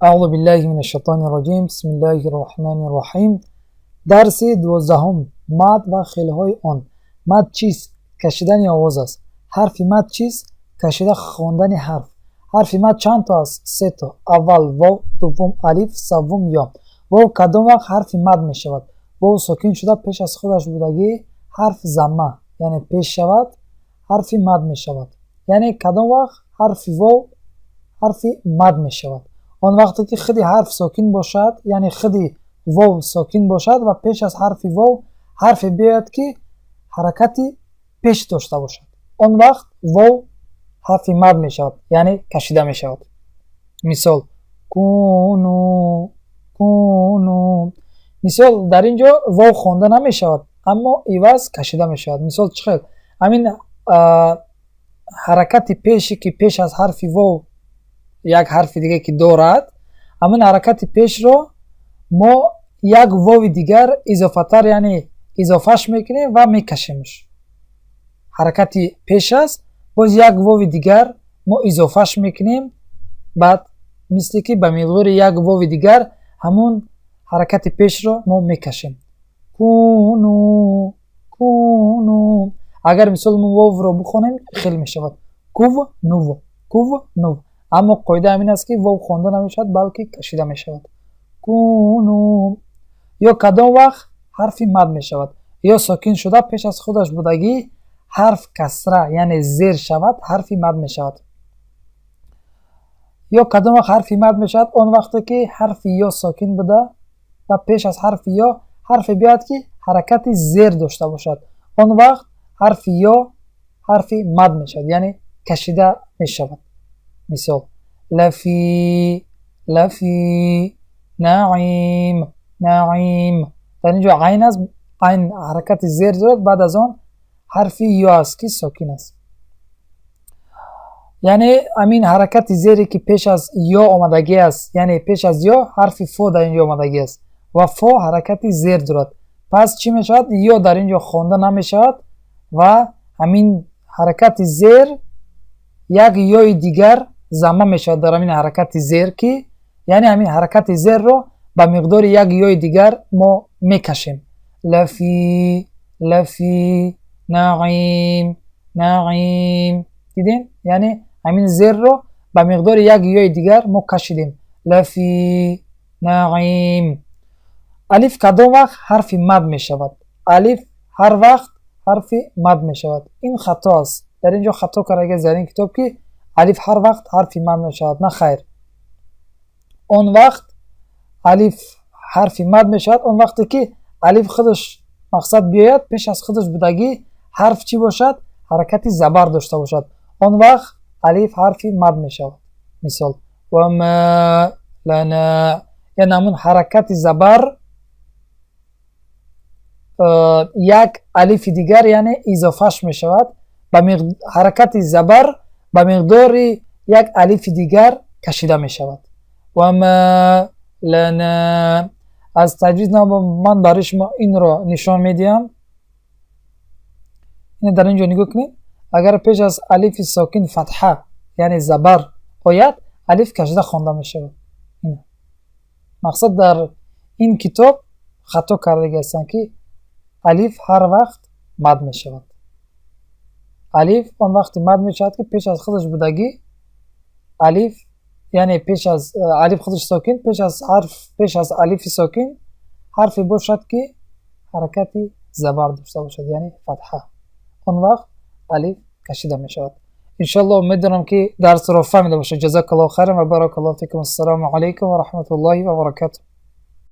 أعوذ بالله من الشيطان الرجيم بسم الله الرحمن الرحیم. درس 12 مد و خیل‌های آن. مد چیست؟ کشیدن آواز است. حرف مد چیست؟ کشیده خواندن حرف. حرف مد چند تا است؟ 3 تا. اول واو، دوم الف، سوم یا. واو کدام وقت حرف مد می شود؟ واو ساکن شده پیش از خودش بودگی حرف ضمه یعنی پیش شود حرف مد می شود. یعنی کدام وقت حرف واو حرف مد می شود؟ آن وقتی که خودی حرف ساکن باشد، یعنی خودی واو ساکن باشد و پیش از حرف واو حرف بیاید که حرکتی پیش داشته باشد، آن وقت واو حرف مد می شود یعنی کشیده می شود. مثال کونو کونو. مثال در اینجا واو خوانده نمی شود اما ایواز کشیده می شود. مثال چقدر همین حرکت پیشی که پیش از حرف واو یک حرف دیگه که دارد، همین حرکت پیش رو ما یک واو دیگر اضافه تر یعنی اضافهش میکنیم و میکشیمش. حرکت پیش است باز یک واو دیگر ما اضافهش میکنیم، بعد مثل که به مقدار یک واو دیگر همون حرکت پیش رو ما میکشیم. کونو کونو. اگر مثال ما واو رو بخونیم خیلی میشود کوو نو کوو نو، اما قاعده همین است که واو خوانده نمیشود بلکه کشیده میشود. کونو. یا کدام وقت حرف مد میشود؟ یا ساکن شده پیش از خودش بودگی حرف کسره یعنی زیر شود حرف مد میشود. یا کدام وقت حرف مد میشود؟ آن وقتی که حرف یا ساکن بوده و پیش از حرف یا حرف بیاد که حرکت زیر داشته باشد، آن وقت حرف یا حرف مد میشود یعنی کشیده میشود. مثال لفی لفی، نعیم نعیم. در اینجا عین است، عین حرکت زیر دارد، بعد از آن حرف یا است که ساکن است. یعنی همین حرکت زیری که پیش از یا آمدگی است، یعنی پیش از یا حرف فو در اینجا آمدگی است و فو حرکت زیر دارد، پس چی می شود؟ یا در اینجا خوانده نمی شود و همین حرکت زیر یک یای دیگر ضمه می شود در همین حرکت زیر که یعنی همین حرکت زیر رو به مقدار یک یای دیگر ما می کشیم. لفی لفی، نعیم نعیم. دیدین؟ یعنی همین زیر رو به مقدار یک یای دیگر ما کشیدیم. لفی نعیم. الف کدام وقت حرف مد می شود؟ الف هر وقت حرف مد می شود. این خطا است، در اینجا خطا کرده در این کتاب که الف هر وقت حرف مد می شود. نه خیر، اون وقت الف حرف مد می شود اون وقتی که الف خودش مقصد بیاید پیش از خودش بودگی حرف چی باشد؟ حرکتی زبر داشته باشد، اون وقت الف حرف مد می شود. مثال و ما لنا، یعنی همون حرکت زبر یک الف دیگر یعنی اضافهش می شود به حرکت زبر به مقدار یک الف دیگر کشیده می شود. و ما لنا. از تجوید من برای شما این رو نشان می دیم. این در اینجا نگاه کنید، اگر پیش از الف ساکن فتحه یعنی زبر آید الف کشیده خوانده می شود. مقصد در این کتاب خطا کرده هستند که الف هر وقت مد می شود. الف آن وقت مد می شود که پیش از خودش بودگی الف یعنی پیش از الف خودش ساکن پیش از الف ساکن حرفی باشد که حرکتی زبر داشته باشد یعنی فتحه، آن وقت الف کشیده می شود. انشاءالله امید دارم که درس را فهمیده باشید. جزاک الله خیر و بارک الله فیکم. السلام علیکم و رحمت الله و برکاته.